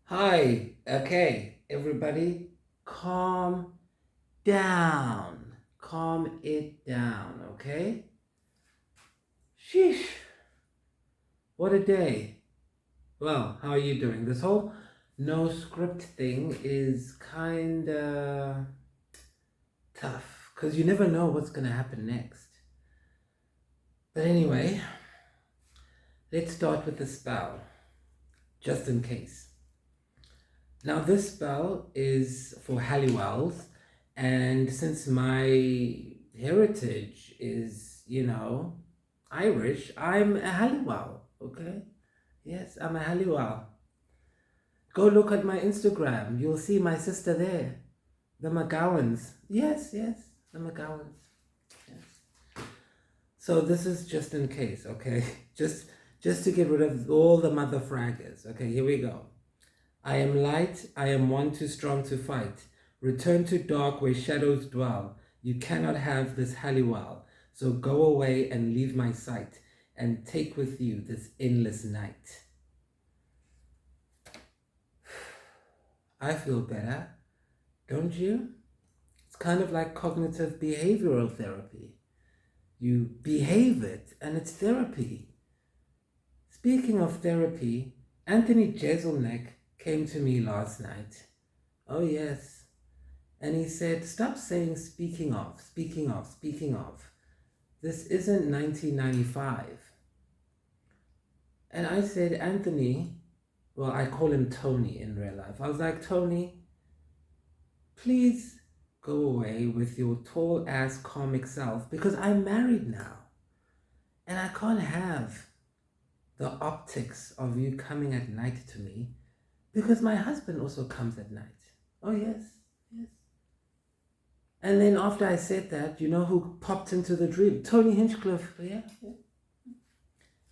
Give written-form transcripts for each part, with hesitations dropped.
Hi, okay, everybody, calm down. Calm it down, okay? Sheesh, what a day. Well, how are you doing? This whole no script thing is kinda tough because you never know what's gonna happen next. But anyway, let's start with the spell, just in case. Now, this spell is for Halliwells, and since my heritage is, Irish, I'm a Halliwell, okay? Yes, I'm a Halliwell. Go look at my Instagram. You'll see my sister there. The McGowans. Yes, the McGowans. Yes. So this is just in case, okay? Just to get rid of all the mother fraggers. Okay, here we go. I am light, I am one too strong to fight. Return to dark where shadows dwell. You cannot have this Halliwell. So go away and leave my sight, and take with you this endless night. I feel better, don't you? It's kind of like cognitive behavioral therapy. You behave it, and it's therapy. Speaking of therapy, Anthony Jeselnik came to me last night. Oh, yes. And he said, stop saying speaking of, speaking of, speaking of. This isn't 1995. And I said, Anthony, well, I call him Tony in real life. I was like, Tony, please go away with your tall ass comic self because I'm married now. And I can't have the optics of you coming at night to me because my husband also comes at night. Oh, yes, yes. And then after I said that, you know who popped into the dream? Tony Hinchcliffe. Yeah.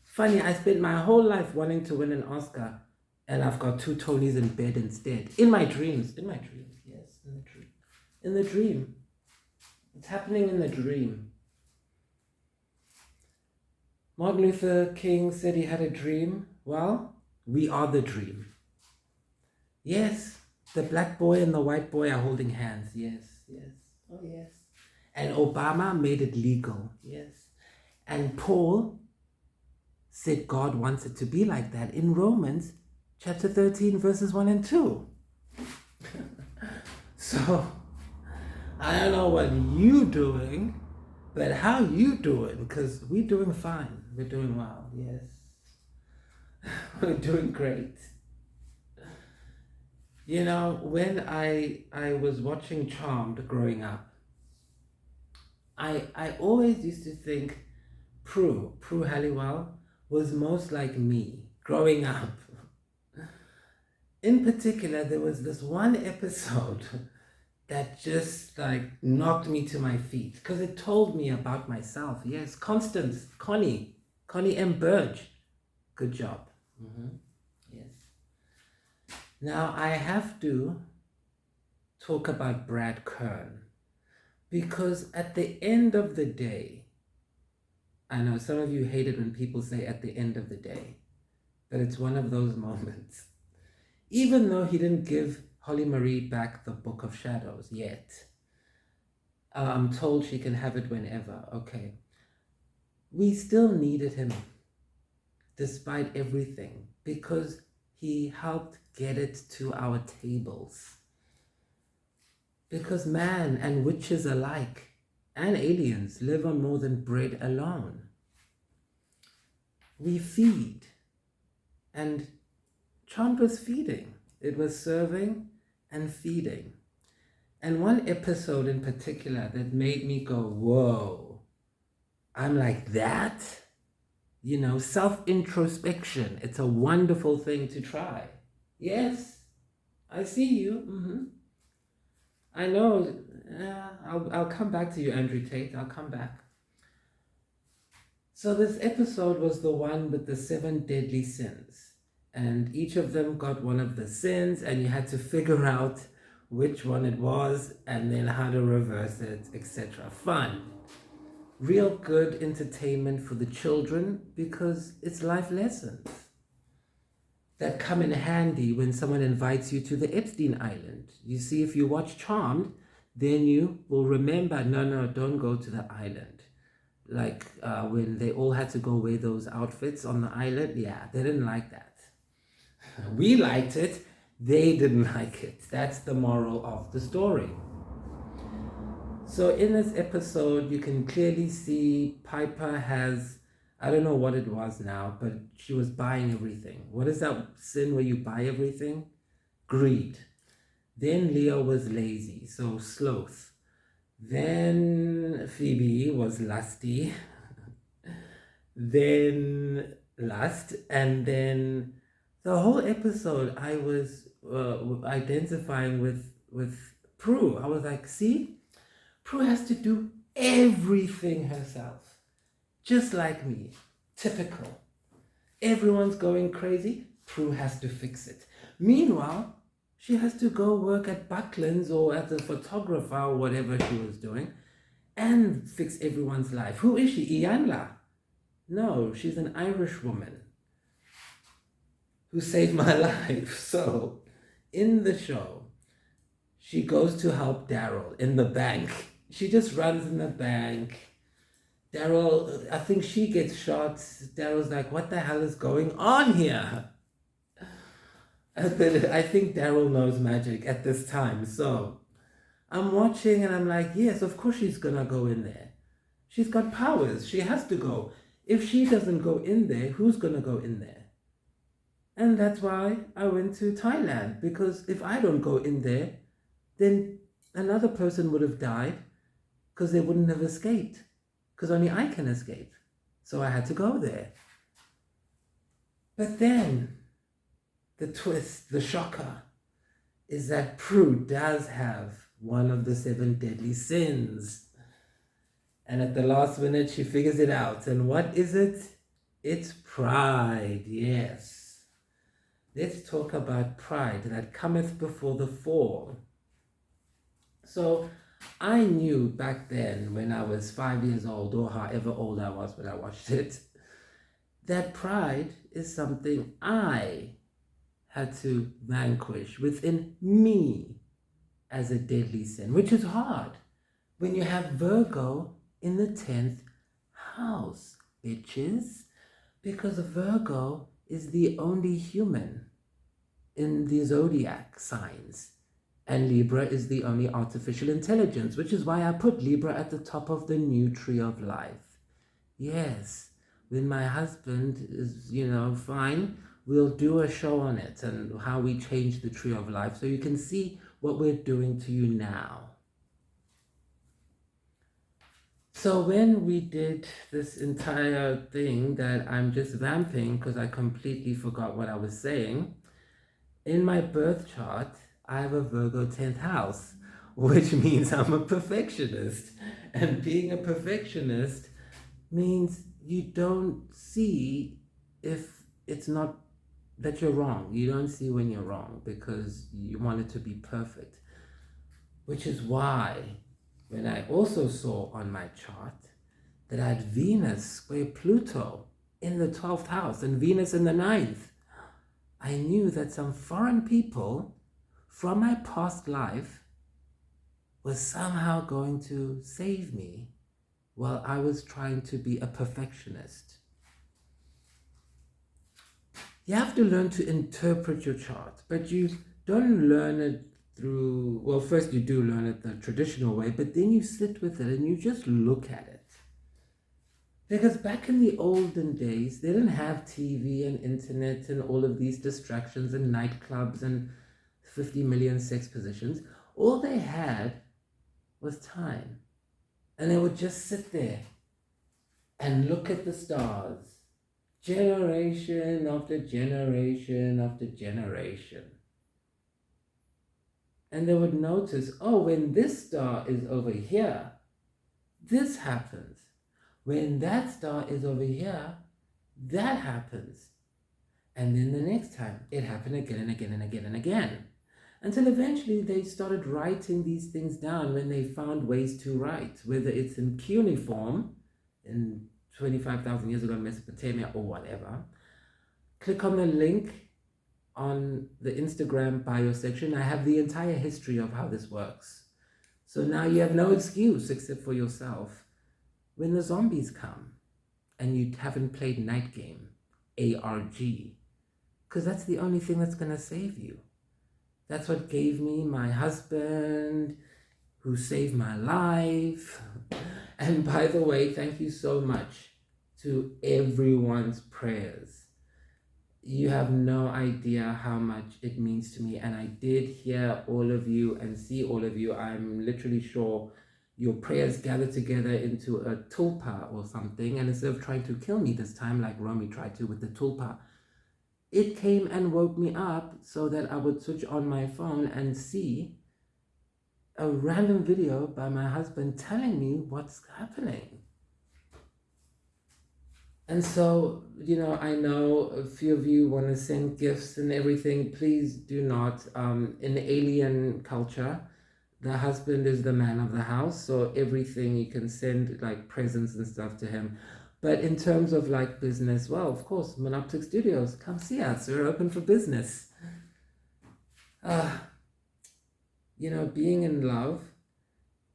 Funny, I spent my whole life wanting to win an Oscar, and I've got two Tonys in bed instead. In my dreams. In my dreams. Yes, in the dream. In the dream. It's happening in the dream. Martin Luther King said he had a dream. Well, we are the dream. Yes, the black boy and the white boy are holding hands. Yes. Oh, yes. And Obama made it legal. Yes. And Paul said God wants it to be like that in Romans chapter 13, verses 1 and 2. So, I don't know what you doing, but how you doing? Because we're doing fine. We're doing well. Yes. We're doing great. You know, when I was watching Charmed growing up, I always used to think Prue Halliwell was most like me growing up. In particular, there was this one episode that just like knocked me to my feet because it told me about myself. Yes, Constance, Connie M. Burge. Good job. Yes. Now I have to talk about Brad Kern because at the end of the day, I know some of you hate it when people say at the end of the day, but it's one of those moments. Even though he didn't give Holly Marie back the Book of Shadows yet, I'm told she can have it whenever. Okay. We still needed him despite everything because he helped get it to our tables. Because man and witches alike and aliens live on more than bread alone. We feed, and Chant was feeding. It was serving and feeding. And one episode in particular that made me go, whoa, I'm like that? You know, self-introspection. It's a wonderful thing to try. Yes, I see you. I know. I'll come back to you, Andrew Tate. I'll come back. So this episode was the one with the 7 deadly sins. And each of them got one of the sins, and you had to figure out which one it was and then how to reverse it, etc. Fun. Real good entertainment for the children because it's life lessons. that come in handy when someone invites you to the Epstein Island. You see, if you watch Charmed, then you will remember, no, don't go to the island. Like when they all had to go wear those outfits on the island. Yeah, they didn't like that. We liked it. They didn't like it. That's the moral of the story. So in this episode, you can clearly see Piper has, I don't know what it was now, but she was buying everything. What is that sin where you buy everything? Greed. Then Leo was lazy, so sloth. Then Phoebe was lusty. Then lust. And then the whole episode I was identifying with Prue. I was like, see? Prue has to do everything herself. Just like me. Typical. Everyone's going crazy. Prue has to fix it. Meanwhile, she has to go work at Buckland's or as a photographer or whatever she was doing and fix everyone's life. Who is she? Iyanla? No, she's an Irish woman who saved my life. So, in the show, she goes to help Daryl in the bank. She just runs in the bank. Daryl, I think she gets shot. Daryl's like, what the hell is going on here? I think Daryl knows magic at this time. So I'm watching and I'm like, yes, of course she's gonna go in there. She's got powers. She has to go. If she doesn't go in there, who's gonna go in there? And that's why I went to Thailand, because if I don't go in there, then another person would have died because they wouldn't have escaped, because only I can escape. So I had to go there. But then the twist, the shocker, is that Prue does have one of the 7 deadly sins. And at the last minute, she figures it out. And what is it? It's pride, yes. Let's talk about pride that cometh before the fall. So I knew back then, when I was 5 years old, or however old I was when I watched it, that pride is something I had to vanquish within me as a deadly sin, which is hard when you have Virgo in the 10th house, bitches, because Virgo is the only human in the zodiac signs, and Libra is the only artificial intelligence, which is why I put Libra at the top of the new tree of life. Yes, when my husband is, fine, we'll do a show on it and how we change the tree of life so you can see what we're doing to you now. So when we did this entire thing that I'm just vamping because I completely forgot what I was saying, in my birth chart, I have a Virgo 10th house, which means I'm a perfectionist. And being a perfectionist means you don't see if it's not that you're wrong. You don't see when you're wrong because you want it to be perfect. Which is why when I also saw on my chart that I had Venus square Pluto in the 12th house and Venus in the 9th, I knew that some foreign people from my past life was somehow going to save me while I was trying to be a perfectionist. You have to learn to interpret your chart, but you don't learn it through, well, first you do learn it the traditional way, but then you sit with it and you just look at it. Because back in the olden days, they didn't have TV and internet and all of these distractions and nightclubs and 50 million sex positions. All they had was time. And they would just sit there and look at the stars. Generation after generation after generation. And they would notice, oh, when this star is over here, this happens. When that star is over here, that happens. And then the next time, it happened again and again and again and again. Until eventually they started writing these things down when they found ways to write, whether it's in cuneiform, in 25,000 years ago in Mesopotamia or whatever. Click on the link on the Instagram bio section, I have the entire history of how this works. So now you have no excuse except for yourself when the zombies come and you haven't played Night Game, ARG, because that's the only thing that's going to save you. That's what gave me my husband, who saved my life. And by the way, thank you so much to everyone's prayers. You have no idea how much it means to me. And I did hear all of you and see all of you. I'm literally sure your prayers gathered together into a tulpa or something. And instead of trying to kill me this time, like Romy tried to with the tulpa, it came and woke me up so that I would switch on my phone and see a random video by my husband telling me what's happening. And so, I know a few of you want to send gifts and everything. Please do not. In alien culture, the husband is the man of the house, so everything you can send, like presents and stuff, to him. But in terms of like business, well, of course, Monoptic Studios, come see us. We're open for business. Being in love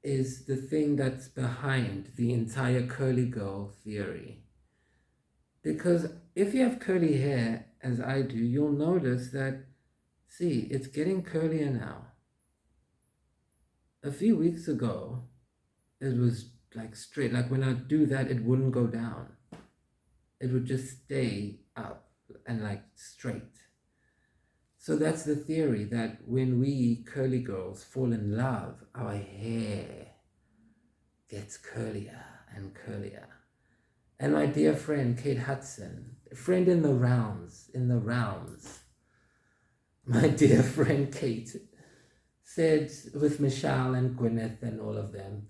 is the thing that's behind the entire curly girl theory. Because if you have curly hair, as I do, you'll notice that, see, it's getting curlier now. A few weeks ago, it was like straight. Like when I do that, it wouldn't go down. It would just stay up and like straight. So that's the theory, that when we curly girls fall in love, our hair gets curlier and curlier. And my dear friend, Kate Hudson, a friend in the realms, my dear friend Kate, said, with Michelle and Gwyneth and all of them,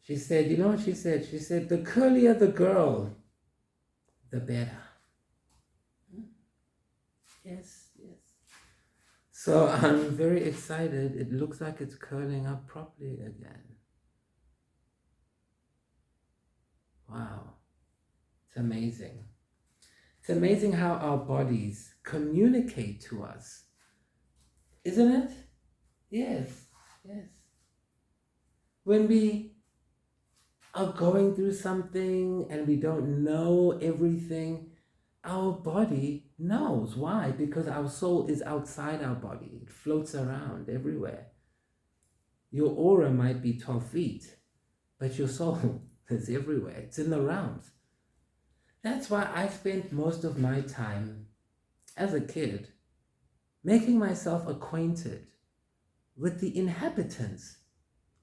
she said, you know what she said? She said, the curlier the girl, the better. Yes. So I'm very excited. It looks like it's curling up properly again. Wow. It's amazing. It's amazing how our bodies communicate to us. Isn't it? Yes. When we are going through something and we don't know everything, our body knows. Why? Because our soul is outside our body. It floats around everywhere. Your aura might be 12 feet, but your soul is everywhere. It's in the realms. That's why I spent most of my time as a kid making myself acquainted with the inhabitants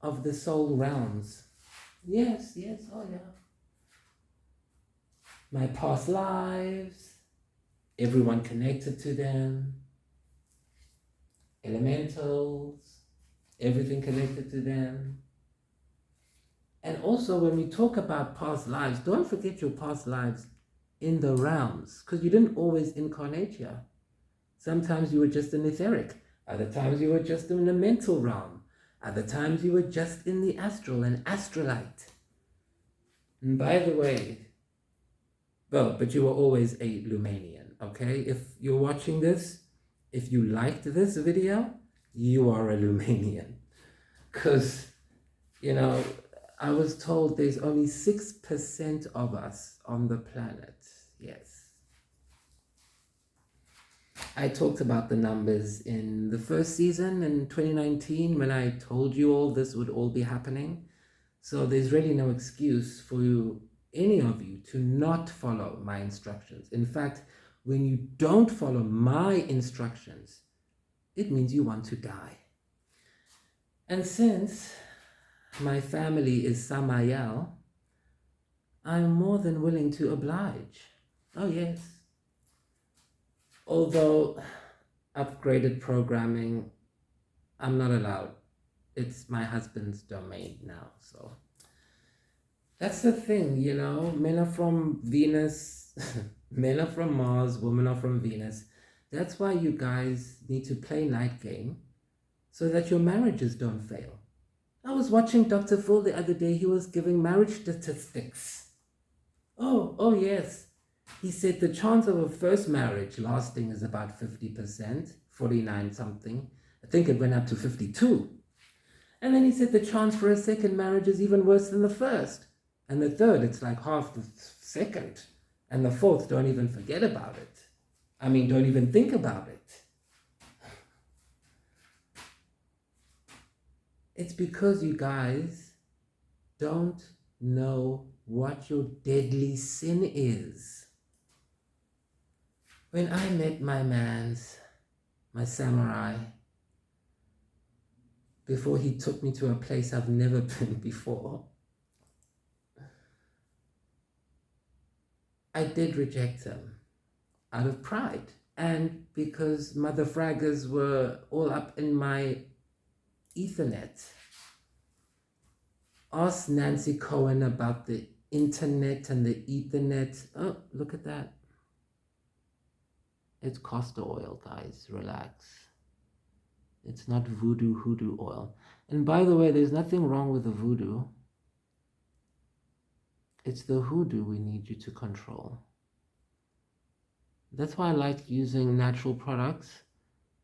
of the soul realms. Yes, oh yeah. My past lives, everyone connected to them, elementals, everything connected to them. And also when we talk about past lives, don't forget your past lives in the realms, because you didn't always incarnate here. Sometimes you were just an etheric, other times you were just in the mental realm, other times you were just in the astral, an astralite. And by the way, but you were always a Lumanian, okay? If you're watching this, if you liked this video, you are a Lumanian. Because, I was told there's only 6% of us on the planet. Yes. I talked about the numbers in the first season in 2019 when I told you all this would all be happening. So there's really no excuse for any of you to not follow my instructions. In fact, when you don't follow my instructions, it means you want to die. And since my family is Samael, I'm more than willing to oblige. Oh yes. Although upgraded programming, I'm not allowed. It's my husband's domain now, so that's the thing, men are from Venus, men are from Mars, women are from Venus. That's why you guys need to play Night Game so that your marriages don't fail. I was watching Dr. Phil the other day. He was giving marriage statistics. Oh yes. He said the chance of a first marriage lasting is about 50%, 49 something. I think it went up to 52. And then he said the chance for a second marriage is even worse than the first. And the third, it's like half the second. And the fourth, don't even forget about it. I mean, don't even think about it. It's because you guys don't know what your deadly sin is. When I met my samurai, before he took me to a place I've never been before, I did reject him out of pride and because mother fraggers were all up in my Ethernet. Ask Nancy Cohen about the internet and the Ethernet. Oh, look at that. It's castor oil, guys. Relax. It's not voodoo hoodoo oil. And by the way, there's nothing wrong with the voodoo. It's the hoodoo we need you to control. That's why I like using natural products,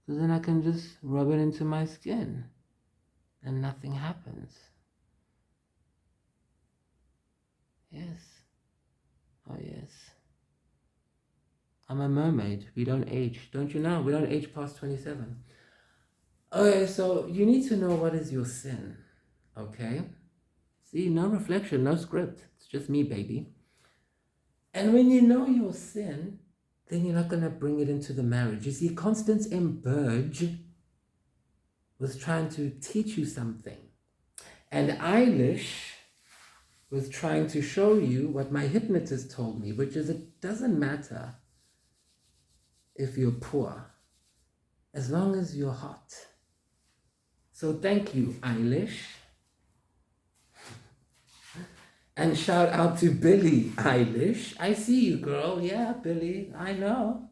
because then I can just rub it into my skin and nothing happens. Yes. Oh, yes. I'm a mermaid. We don't age. Don't you know? We don't age past 27. Okay, so you need to know what is your sin. Okay? See, no reflection, no script. It's just me, baby. And when you know your sin, then you're not going to bring it into the marriage. You see, Constance M. Burge was trying to teach you something. And Eilish was trying to show you what my hypnotist told me, which is it doesn't matter if you're poor, as long as you're hot. So thank you, Eilish. And shout out to Billie Eilish. I see you, girl. Yeah, Billie, I know.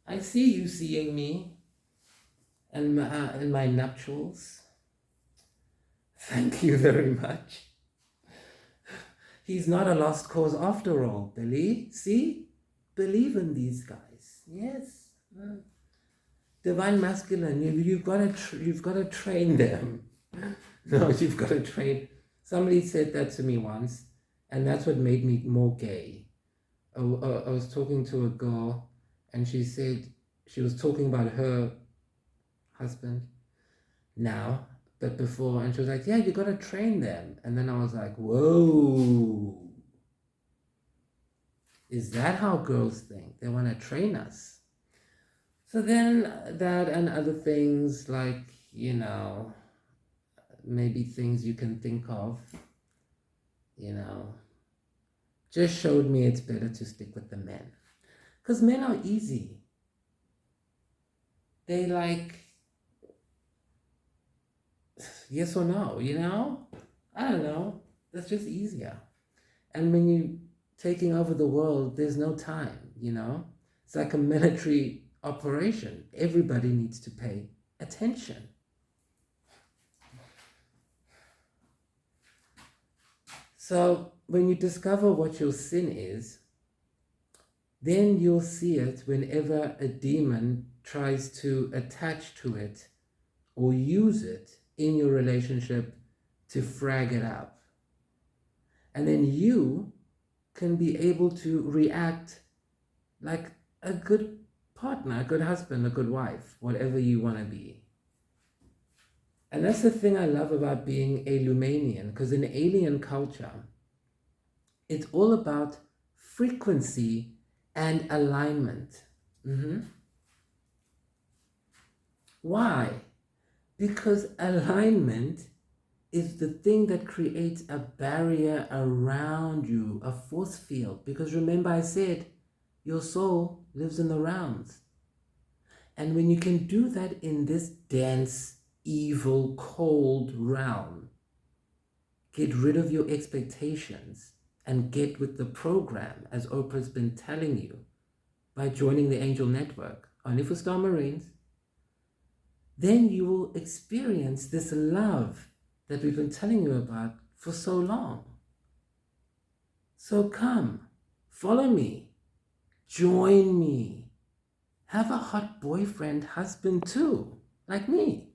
I see you seeing me and in my nuptials. Thank you very much. He's not a lost cause after all, Billie. See? Believe in these guys. Yes. Divine masculine. You've got to train them. No, you've got to train. Somebody said that to me once, and that's what made me more gay. I was talking to a girl, and she said she was talking about her husband now, but before, and she was like, yeah, you got to train them. And then I was like, whoa. Is that how girls think? They want to train us. So then that and other things like, maybe things you can think of, just showed me it's better to stick with the men. Because men are easy. They like, yes or no, I don't know. That's just easier. And when you're taking over the world, there's no time, It's like a military operation. Everybody needs to pay attention. So when you discover what your sin is, then you'll see it whenever a demon tries to attach to it or use it in your relationship to frag it up. And then you can be able to react like a good partner, a good husband, a good wife, whatever you want to be. And that's the thing I love about being a Lumanian, because in alien culture, it's all about frequency and alignment. Why? Because alignment is the thing that creates a barrier around you, a force field. Because remember I said, your soul lives in the realms. And when you can do that in this dense, evil, cold realm, get rid of your expectations and get with the program, as Oprah's been telling you, by joining the Angel Network, only for Star Marines, then you will experience this love that we've been telling you about for so long. So come, follow me. Join me. Have a hot boyfriend, husband too, like me.